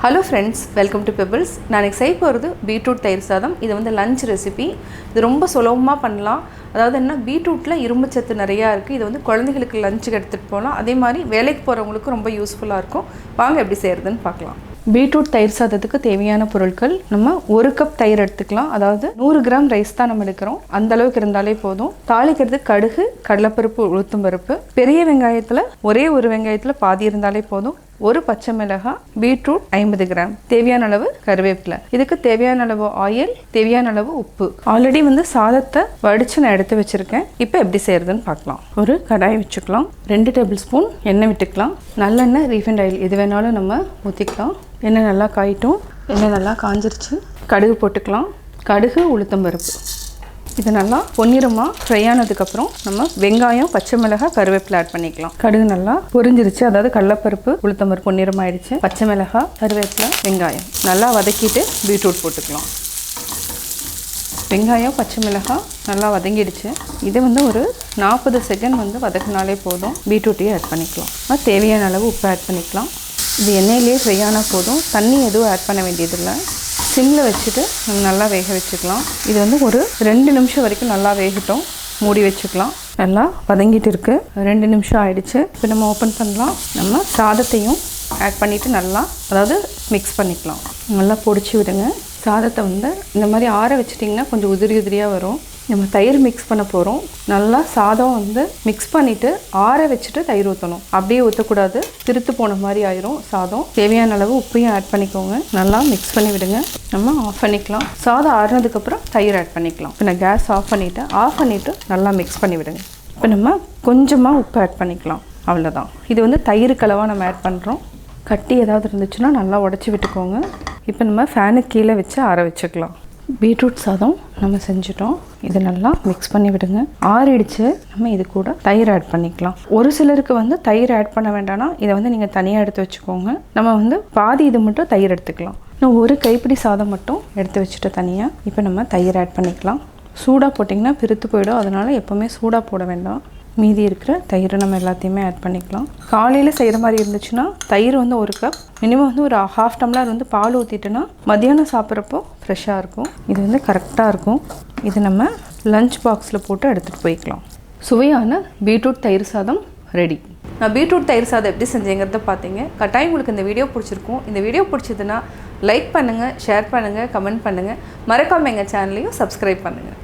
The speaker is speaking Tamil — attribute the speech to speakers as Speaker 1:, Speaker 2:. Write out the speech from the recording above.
Speaker 1: Hello friends, welcome to Pebbles. நான் செய்ய போகிறது பீட்ரூட் தயிர் சாதம். இது வந்து லஞ்ச் ரெசிபி. இது ரொம்ப சுலபமாக பண்ணலாம். அதாவது என்ன பீட்ரூட்டில் இரும்பு சத்து நிறையா இருக்குது. இது வந்து குழந்தைகளுக்கு லஞ்சுக்கு எடுத்துகிட்டு போகலாம். அதே மாதிரி வேலைக்கு போகிறவங்களுக்கு ரொம்ப யூஸ்ஃபுல்லாக இருக்கும். வாங்க எப்படி செய்கிறதுன்னு பார்க்கலாம். பீட்ரூட் தயிர் சாதத்துக்கு தேவையான பொருட்கள் நம்ம 1 கப் தயிர் எடுத்துக்கலாம். அதாவது 100 கிராம் ரைஸ் தான் நம்ம எடுக்கிறோம். அந்த அளவுக்கு இருந்தாலே போதும். தாளிக்கிறதுக்கு கடுகு, கடலைப்பருப்பு, உளுத்தம் பருப்பு, பெரிய வெங்காயத்தில் ஒரே ஒரு வெங்காயத்தில் பாதி இருந்தாலே போதும். ஒரு பச்சை மிளகாய், பீட்ரூட் 50 கிராம், தேவையான அளவு கருவேப்பிலை, இதுக்கு தேவையான அளவு ஆயில், தேவையான அளவு உப்பு. ஆல்ரெடி வந்து சாதத்தை வடித்து நான் எடுத்து வச்சுருக்கேன். இப்போ எப்படி செய்கிறதுன்னு பார்க்கலாம். ஒரு கடாய் வச்சுக்கலாம். 2 டேபிள் ஸ்பூன் எண்ணெய் விட்டுக்கலாம். நல்லெண்ணெய், ரீஃபைண்ட் ஆயில் எது வேணாலும் நம்ம ஊற்றிக்கலாம். எண்ணெய் நல்லா காயிட்டும். எண்ணெய் நல்லா காஞ்சிருச்சு. கடுகு போட்டுக்கலாம். கடுகு, உளுத்தம் பருப்பு இது நல்லா பொன்னிறமாக ஃப்ரை ஆனதுக்கப்புறம் நம்ம வெங்காயம், பச்சை மிளகாய், கருவேப்பிலை ஆட் பண்ணிக்கலாம். கடுகு நல்லா பொரிஞ்சிருச்சு. அதாவது கடலைப்பருப்பு, உளுத்தம் பருப்பு பொன்னிறமாயிடுச்சு. பச்சை மிளகாய், கருவேப்பிலை, வெங்காயம் நல்லா வதக்கிட்டு பீட்ரூட் போட்டுக்கலாம். வெங்காயம், பச்சை மிளகாய் நல்லா வதங்கிடுச்சு. இது வந்து ஒரு 40 செகண்ட் வந்து வதக்கினாலே போதும். பீட்ரூட்டையும் ஆட் பண்ணிக்கலாம். தேவையான அளவு உப்பு ஆட் பண்ணிக்கலாம். இது எண்ணெயிலேயே ஃப்ரை ஆனால் போதும். தண்ணி எதுவும் ஆட் பண்ண வேண்டியதில்லை. சிம்மில் வச்சுட்டு நம்ம நல்லா வேக வச்சுக்கலாம். இது வந்து ஒரு 2 நிமிஷம் வரைக்கும் நல்லா வேகட்டும். மூடி வச்சுக்கலாம். நல்லா வதங்கிட்டு இருக்குது. 2 நிமிஷம் ஆயிடுச்சு. இப்போ நம்ம ஓப்பன் பண்ணலாம். நம்ம சாதத்தையும் ஆட் பண்ணிவிட்டு நல்லா மிக்ஸ் பண்ணிக்கலாம். நல்லா பொடிச்சு விடுங்க. சாதத்தை வந்து இந்த மாதிரி ஆற வச்சிட்டிங்கன்னா கொஞ்சம் உதிரியாக வரும். நம்ம தயிர் மிக்ஸ் பண்ண போகிறோம். நல்லா சாதம் வந்து மிக்ஸ் பண்ணிவிட்டு ஆற வச்சுட்டு தயிர் ஊற்றணும். அப்படியே ஊற்றக்கூடாது, திருத்து போன மாதிரி ஆயிரும் சாதம். தேவையான அளவு உப்பையும் ஆட் பண்ணிக்கோங்க. நல்லா மிக்ஸ் பண்ணி விடுங்க. நம்ம ஆஃப் பண்ணிக்கலாம். சாதம் ஆறுனதுக்கப்புறம் தயிர் ஆட் பண்ணிக்கலாம். இப்போ நான் கேஸ் ஆஃப் பண்ணிவிட்டு நல்லா மிக்ஸ் பண்ணி விடுங்க. இப்போ நம்ம கொஞ்சமாக உப்பு ஆட் பண்ணிக்கலாம். அவ்வளோதான். இது வந்து தயிர் கலவாக நம்ம ஆட் பண்ணுறோம். கட்டி ஏதாவது இருந்துச்சுன்னா நல்லா உடச்சி விட்டுக்கோங்க. இப்போ நம்ம ஃபேனுக்கு கீழே வச்சு ஆற வச்சுக்கலாம். பீட்ரூட் சாதம் நம்ம செஞ்சுட்டோம். இது நல்லா மிக்ஸ் பண்ணி விடுங்க. ஆறிடுச்சு. நம்ம இது கூட தயிர் ஆட் பண்ணிக்கலாம். ஒரு சிலருக்கு வந்து தயிர் ஆட் பண்ண வேண்டாம்னா இதை வந்து நீங்கள் தனியாக எடுத்து வச்சுக்கோங்க. நம்ம வந்து பாதி இது மட்டும் தயிர் எடுத்துக்கலாம். நான் ஒரு கைப்பிடி சாதம் மட்டும் எடுத்து வச்சுட்டு தனியாக. இப்போ நம்ம தயிர் ஆட் பண்ணிக்கலாம். சூடாக போட்டிங்கன்னா பிரித்து போயிடும். அதனால் எப்போவுமே சூடாக போட வேண்டாம். மீதி இருக்கிற தயிரை நம்ம எல்லாத்தையுமே ஆட் பண்ணிக்கலாம். காலையில் செய்கிற மாதிரி இருந்துச்சுன்னா தயிர் வந்து 1 கப், மினிமம் வந்து ஒரு 1/2 டம்ளர் வந்து பால் ஊற்றிட்டுனா மதியானம் சாப்பிட்றப்போ ஃப்ரெஷ்ஷாக இருக்கும். இது வந்து கரெக்டாக இருக்கும். இது நம்ம லஞ்ச் பாக்ஸில் போட்டு எடுத்துகிட்டு போய்க்கலாம். சுவையான பீட்ரூட் தயிர் சாதம் ரெடி. நான் பீட்ரூட் தயிர் சாதம் எப்படி செஞ்சேங்கிறத பார்த்தீங்க. கட்டாயம் உங்களுக்கு இந்த வீடியோ பிடிச்சிருக்கும். இந்த வீடியோ பிடிச்சதுன்னா லைக் பண்ணுங்கள், ஷேர் பண்ணுங்கள், கமெண்ட் பண்ணுங்கள். மறக்காமல் எங்கள் சேனலையும் சப்ஸ்கிரைப் பண்ணுங்கள்.